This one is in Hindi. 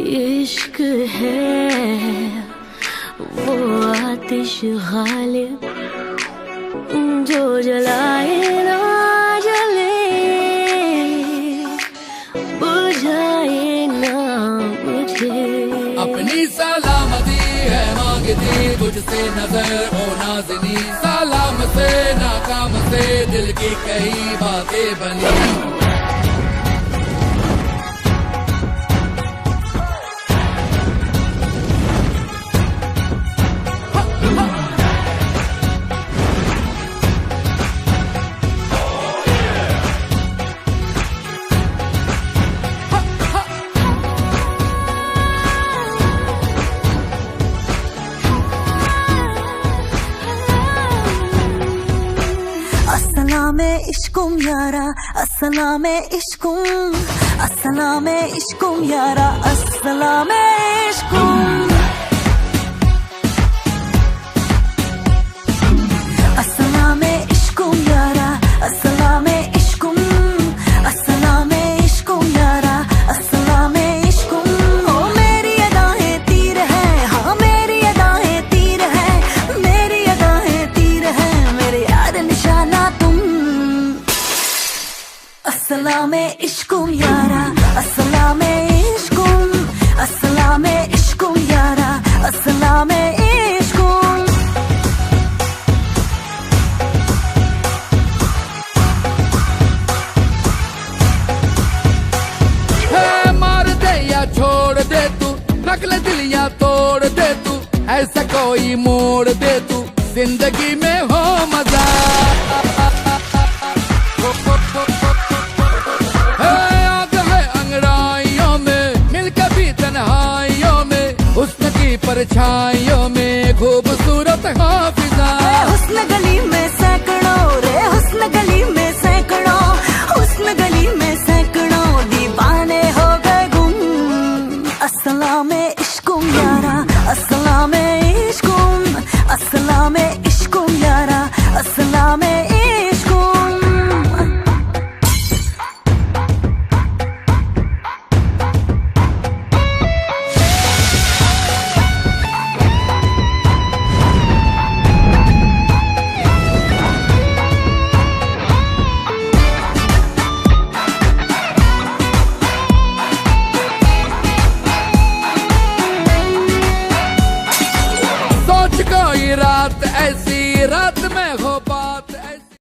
इश्क है वो आतिश गालिब जो जलाए ना जले बुझाए ना मुझे। अपनी सलामती है मांगती तुझसे नजर हो नाज़नी, सलाम से नाकाम से दिल की कई बातें बनी। अस्सलामे इश्कुम यारा, अस्सलामे इश्कुम, अस्सलामे इश्कुम यारा, अस्सलामे इश्कुम, अस्सलामे इश्कुम यारा, अस्सलामे इश्कुम, अस्सलामे इश्कुम यारा, अस्सलामे इश्कुम। ओ मेरी अदाएं तीर है, हाँ मेरी अदाएं तीर है, मेरी अदाएं तीर है, मेरे यार निशाना तुम। अस्सलामे इश्कुम यारा, अस्सलामे इश्कुम, अस्सलामे इश्कुम यारा, अस्सलामे इश्कुम। मार दे या छोड़ दे तू, नकल दिल या तोड़ दे तू, ऐसा कोई मोड़ दे तू, जिंदगी में हो मजा। आग है अंगड़ाइयों में, मिल कभी तन्हाइयों में, हुस्न की परछाइयों में खूबसूरत हाफिजा। हुस्न गली